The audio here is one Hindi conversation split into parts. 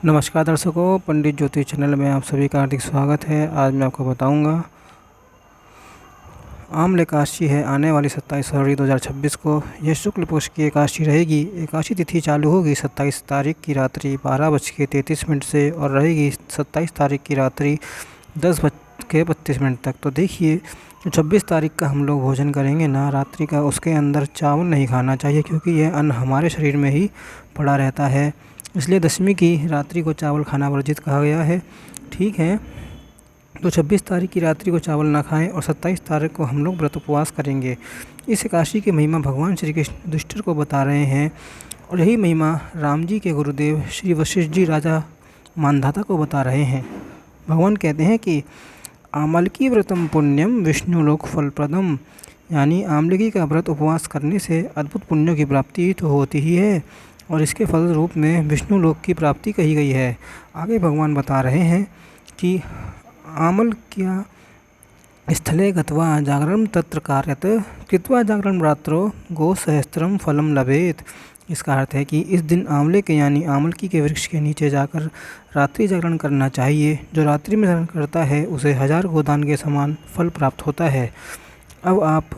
नमस्कार दर्शकों, पंडित ज्योतिष चैनल में आप सभी का हार्दिक स्वागत है। आज मैं आपको बताऊंगा आम्ल एकादशी है आने वाली 27 फरवरी 2026 को। यह शुक्ल पक्ष की एकादशी रहेगी। एकादशी तिथि चालू होगी 27 तारीख की रात्रि 12:33 से और रहेगी 27 तारीख की रात्रि 10:32 तक। तो देखिए, जो 26 तारीख का हम लोग भोजन करेंगे ना रात्रि का, उसके अंदर चावल नहीं खाना चाहिए, क्योंकि यह अन्न हमारे शरीर में ही पड़ा रहता है। इसलिए दशमी की रात्रि को चावल खाना वर्जित कहा गया है। ठीक है, तो 26 तारीख की रात्रि को चावल ना खाएं और 27 तारीख को हम लोग व्रत उपवास करेंगे। इस एकादशी की महिमा भगवान श्री कृष्ण युधिष्ठिर को बता रहे हैं, और यही महिमा राम जी के गुरुदेव श्री वशिष्ठ जी राजा मानधाता को बता रहे हैं। भगवान कहते हैं कि आमलकी व्रतम पुण्यम विष्णुलोक फलप्रदम, यानी आमलकी का व्रत उपवास करने से अद्भुत पुण्यों की प्राप्ति तो होती ही है, और इसके फल रूप में विष्णु लोक की प्राप्ति कही गई है। आगे भगवान बता रहे हैं कि आमल क्या स्थले गत्वा जागरण तत्र कार्यत कृत्वा जागरण रात्रो गो सहस्त्रम फलम लभेत। इसका अर्थ है कि इस दिन आंवले के यानी आमलकी के वृक्ष के नीचे जाकर रात्रि जागरण करना चाहिए। जो रात्रि में जागरण करता है उसे 1000 गोदान के समान फल प्राप्त होता है। अब आप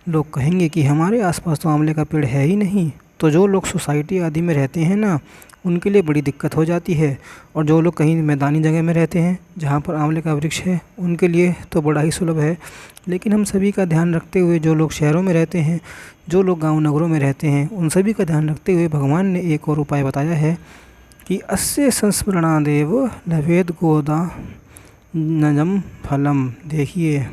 लोग कहेंगे कि हमारे आसपास तो आंवले का पेड़ है ही नहीं, तो जो लोग सोसाइटी आदि में रहते हैं ना, उनके लिए बड़ी दिक्कत हो जाती है। और जो लोग कहीं मैदानी जगह में रहते हैं जहाँ पर आंवले का वृक्ष है, उनके लिए तो बड़ा ही सुलभ है। लेकिन हम सभी का ध्यान रखते हुए, जो लोग शहरों में रहते हैं, जो लोग गांव नगरों में रहते हैं, उन सभी का ध्यान रखते हुए भगवान ने एक और उपाय बताया है कि अस्य संस्मरणादेव लभेद गोदा नजम फलम। देखिए,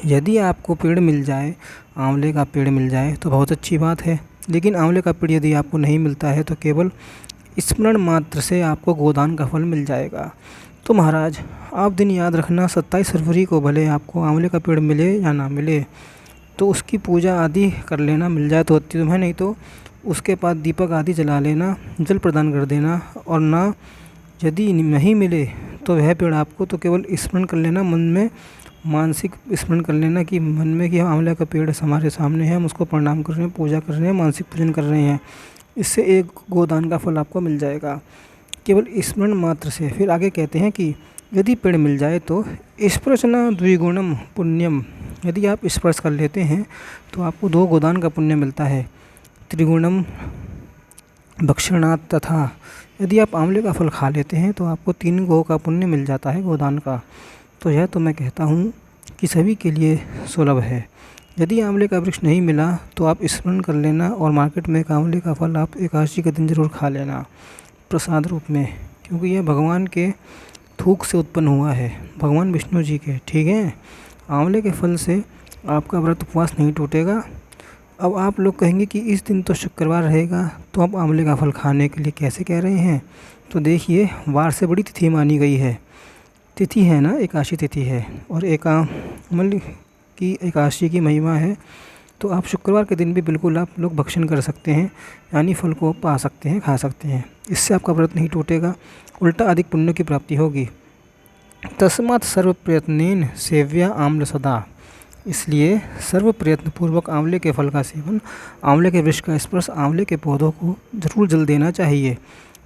यदि आपको पेड़ मिल जाए, आंवले का पेड़ मिल जाए तो बहुत अच्छी बात है। लेकिन आंवले का पेड़ यदि आपको नहीं मिलता है तो केवल स्मरण मात्र से आपको गोदान का फल मिल जाएगा। तो महाराज, आप दिन याद रखना, 27 फरवरी को भले आपको आंवले का पेड़ मिले या ना मिले, तो उसकी पूजा आदि कर लेना। मिल जाए तो अति तुम्हें, नहीं तो उसके बाद दीपक आदि जला लेना, जल प्रदान कर देना। और ना यदि नहीं मिले तो वह पेड़ आपको तो केवल स्मरण कर लेना, मन में मानसिक स्मरण कर लेना कि मन में कि आंवले का पेड़ हमारे सामने है, हम उसको प्रणाम कर रहे हैं, पूजा कर रहे हैं, मानसिक पूजन कर रहे हैं। इससे एक गोदान का फल आपको मिल जाएगा केवल स्मरण मात्र से। फिर आगे कहते हैं कि यदि पेड़ मिल जाए तो स्पर्शना द्विगुणम पुण्यम। यदि आप स्पर्श कर लेते हैं तो आपको 2 गोदान का पुण्य मिलता है। त्रिगुणम भक्षणात् तथा, यदि आप आंवले का फल खा लेते हैं तो आपको 3 गो का पुण्य मिल जाता है, गोदान का। तो यह तो मैं कहता हूँ कि सभी के लिए सुलभ है। यदि आंवले का वृक्ष नहीं मिला तो आप स्मरण कर लेना, और मार्केट में एक आंवले का फल आप एकादशी के दिन ज़रूर खा लेना प्रसाद रूप में, क्योंकि यह भगवान के थूक से उत्पन्न हुआ है, भगवान विष्णु जी के। ठीक है, आंवले के फल से आपका व्रत उपवास नहीं टूटेगा। अब आप लोग कहेंगे कि इस दिन तो शुक्रवार रहेगा, तो आप आंवले का फल खाने के लिए कैसे कह रहे हैं? तो देखिए, वार से बड़ी तिथि मानी गई है। तिथि है ना, एकादशी तिथि है, और एकामल की एकादशी की महिमा है। तो आप शुक्रवार के दिन भी बिल्कुल आप लोग भक्षण कर सकते हैं, यानी फल को पा सकते हैं, खा सकते हैं। इससे आपका व्रत नहीं टूटेगा, उल्टा अधिक पुण्य की प्राप्ति होगी। तस्मात् सर्व प्रयत्नेन सेव्या आम्ल सदा। इसलिए सर्व प्रयत्न पूर्वक आंवले के फल का सेवन, आंवले के वृक्ष का स्पर्श, आंवले के पौधों को जरूर जल देना चाहिए।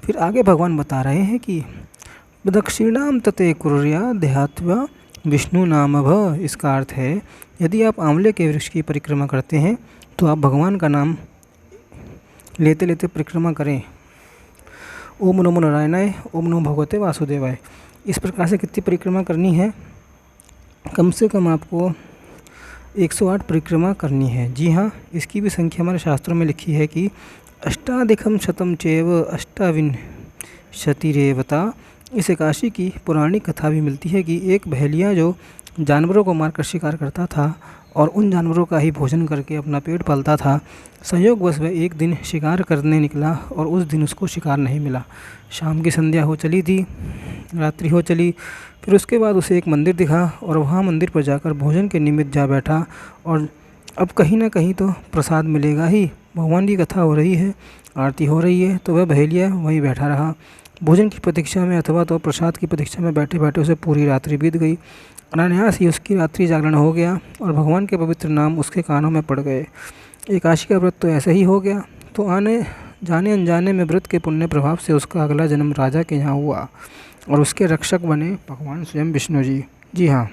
फिर आगे भगवान बता रहे हैं कि दक्षिणाम तते कुर्या देहात्वा विष्णु नाम भ। इसका अर्थ है, यदि आप आंवले के वृक्ष की परिक्रमा करते हैं तो आप भगवान का नाम लेते लेते परिक्रमा करें। ओम नमो नारायणाय, ओम नमो भगवते वासुदेवाय। इस प्रकार से कितनी परिक्रमा करनी है? कम से कम आपको 108 परिक्रमा करनी है। जी हाँ, इसकी भी संख्या हमारे शास्त्रों में लिखी है कि अष्टाधिकम शतम चैव अष्टाविंशतिरेवता। इस एकादशी की पौराणिक कथा भी मिलती है कि एक बहेलिया जो जानवरों को मारकर शिकार करता था और उन जानवरों का ही भोजन करके अपना पेट पालता था, संयोगवश वह एक दिन शिकार करने निकला और उस दिन उसको शिकार नहीं मिला। शाम की संध्या हो चली थी, रात्रि हो चली। फिर उसके बाद उसे एक मंदिर दिखा और वहाँ मंदिर पर जाकर भोजन के निमित्त जा बैठा, और अब कहीं ना कहीं तो प्रसाद मिलेगा ही, भगवान की कथा हो रही है, आरती हो रही है, तो वह बहेलिया वहीं बैठा रहा भोजन की प्रतीक्षा में, अथवा तो प्रसाद की प्रतीक्षा में बैठे बैठे उसे पूरी रात्रि बीत गई। अनायास ही उसकी रात्रि जागरण हो गया और भगवान के पवित्र नाम उसके कानों में पड़ गए। एकादशी का व्रत तो ऐसे ही हो गया। तो आने जाने अनजाने में व्रत के पुण्य प्रभाव से उसका अगला जन्म राजा के यहाँ हुआ और उसके रक्षक बने भगवान स्वयं विष्णु जी। जी हाँ,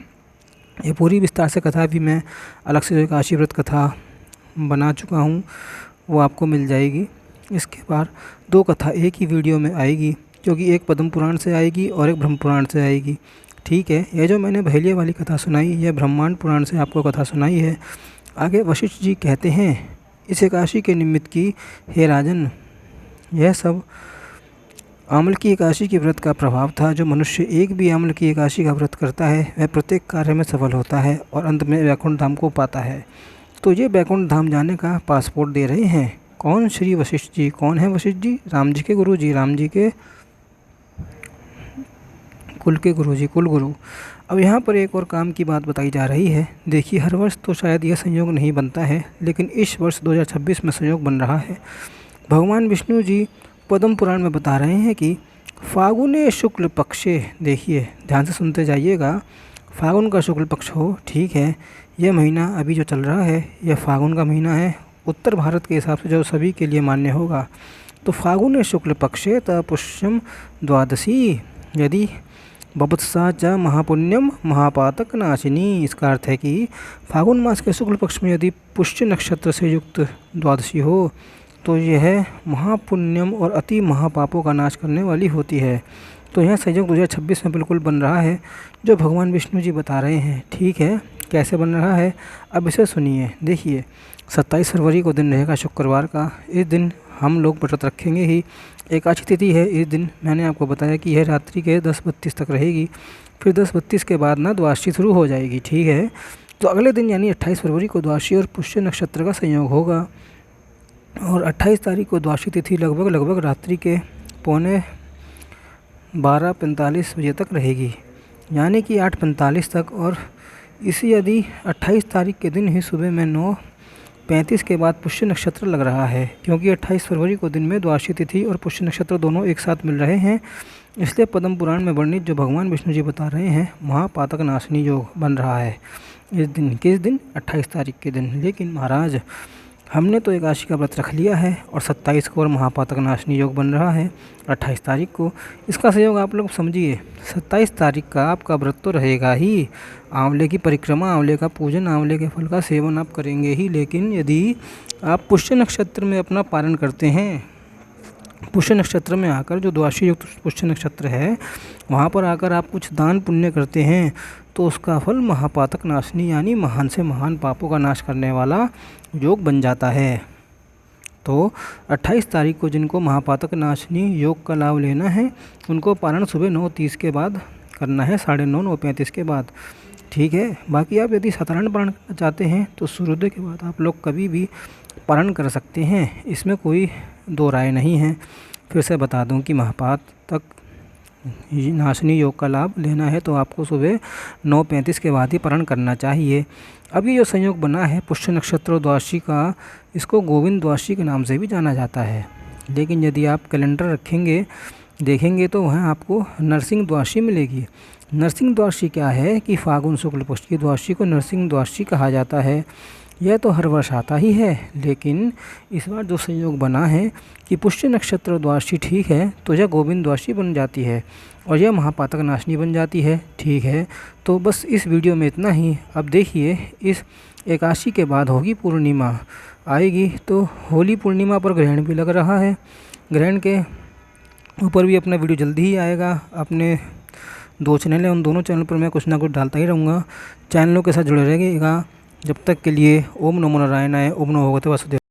ये पूरी विस्तार से कथा भी मैं अलग से जो एकादशी व्रत कथा बना चुका हूँ, वो आपको मिल जाएगी। इसके बाद 2 कथा एक ही वीडियो में आएगी, क्योंकि एक पद्म पुराण से आएगी और एक ब्रह्म पुराण से आएगी। ठीक है, ये जो मैंने भैलिए वाली कथा सुनाई, यह ब्रह्मांड पुराण से आपको कथा सुनाई है। आगे वशिष्ठ जी कहते हैं, इस एकादशी के निमित्त की हे राजन, यह सब आम्ल की एकादशी के व्रत का प्रभाव था। जो मनुष्य एक भी आम्ल की एकादशी का व्रत करता है वह प्रत्येक कार्य में सफल होता है और अंत में वैकुंठ धाम को पाता है। तो ये वैकुंठ धाम जाने का पासपोर्ट दे रहे हैं। कौन? श्री वशिष्ठ जी। कौन है वशिष्ठ जी? राम जी के गुरु जी, राम जी के कुल के गुरु जी, कुल गुरु। अब यहाँ पर एक और काम की बात बताई जा रही है। देखिए, हर वर्ष तो शायद यह संयोग नहीं बनता है, लेकिन इस वर्ष 2026 में संयोग बन रहा है। भगवान विष्णु जी पद्म पुराण में बता रहे हैं कि फागुने शुक्ल पक्षे, देखिए ध्यान से सुनते जाइएगा, फागुन का शुक्ल पक्ष हो, ठीक है, यह महीना अभी जो चल रहा है यह फागुन का महीना है। उत्तर भारत के हिसाब से जो सभी के लिए मान्य होगा, तो फागुने शुक्ल पक्षे त पुष्यम द्वादशी यदि बबत्सा च महापुण्यम महापातक नाशिनी। इसका अर्थ है कि फागुन मास के शुक्ल पक्ष में यदि पुष्य नक्षत्र से युक्त द्वादशी हो तो यह महापुण्यम और अति महापापों का नाश करने वाली होती है। तो यह संयोग 2026 में बिल्कुल बन रहा है जो भगवान विष्णु जी बता रहे हैं। ठीक है, कैसे बन रहा है अब इसे सुनिए। देखिए, 27 फरवरी को दिन रहेगा शुक्रवार का। इस दिन हम लोग व्रत रखेंगे ही। एकादशी तिथि है इस दिन। मैंने आपको बताया कि यह रात्रि के 10:32 तक रहेगी, फिर 10:32 के बाद ना द्वादशी शुरू हो जाएगी। ठीक है, तो अगले दिन यानी 28 फरवरी को द्वादशी और पुष्य नक्षत्र का संयोग होगा और 28 तारीख को द्वादशी तिथि लगभग रात्रि के 12:45 बजे तक रहेगी, यानी कि 8:45 तक। और इसी यदि 28 तारीख के दिन ही सुबह में 9:35 के बाद पुष्य नक्षत्र लग रहा है, क्योंकि 28 फरवरी को दिन में द्वादशी तिथि और पुष्य नक्षत्र दोनों एक साथ मिल रहे हैं। इसलिए पद्म पुराण में वर्णित जो भगवान विष्णु जी बता रहे हैं महापातक नाशनी योग बन रहा है इस दिन। किस दिन? 28 तारीख के दिन। लेकिन महाराज, हमने तो एकादशी का व्रत रख लिया है और 27 को और महापातक नाशनी योग बन रहा है 28 तारीख को। इसका संयोग आप लोग समझिए, 27 तारीख का आपका व्रत तो रहेगा ही। आंवले की परिक्रमा, आंवले का पूजन, आंवले के फल का सेवन आप करेंगे ही। लेकिन यदि आप पुष्य नक्षत्र में अपना पारण करते हैं, पुष्य नक्षत्र में आकर, जो द्वादशी युक्त पुष्य नक्षत्र है, वहाँ पर आकर आप कुछ दान पुण्य करते हैं तो उसका फल महापातक नाशनी यानी महान से महान पापों का नाश करने वाला योग बन जाता है। तो 28 तारीख को जिनको महापातक नाशनी योग का लाभ लेना है उनको पारण सुबह 9:30 के बाद करना है, 9:30 9:35 के बाद। ठीक है, बाकी आप यदि साधारण पारण करना चाहते हैं तो सूर्योदय के बाद आप लोग कभी भी पारण कर सकते हैं, इसमें कोई दो राय नहीं है। फिर से बता दूं कि महापातक नाशनी योग का लाभ लेना है तो आपको सुबह 9:35 के बाद ही पारण करना चाहिए। अभी जो संयोग बना है पुष्य नक्षत्र और द्वादशी का, इसको गोविंद द्वादशी के नाम से भी जाना जाता है। लेकिन यदि आप कैलेंडर रखेंगे, देखेंगे तो वहाँ आपको नरसिंह द्वादशी मिलेगी। नरसिंह द्वादशी क्या है कि फागुन शुक्ल पक्ष की द्वादशी को नरसिंह द्वादशी कहा जाता है। यह तो हर वर्ष आता ही है, लेकिन इस बार जो संयोग बना है कि पुष्य नक्षत्र द्वादशी, ठीक है, तो यह गोविंद द्वादशी बन जाती है और यह महापातक नाशनी बन जाती है। ठीक है, तो बस इस वीडियो में इतना ही। अब देखिए, इस एकादशी के बाद होगी पूर्णिमा आएगी, तो होली पूर्णिमा पर ग्रहण भी लग रहा है। ग्रहण के ऊपर भी अपना वीडियो जल्दी ही आएगा। अपने 2 चैनल हैं, उन दोनों चैनल पर मैं कुछ ना कुछ डालता ही रहूँगा। चैनलों के साथ जुड़े रहिएगा। जब तक के लिए ओम नमो नारायणाय, ओम नमो भगवते वासुदेवाय।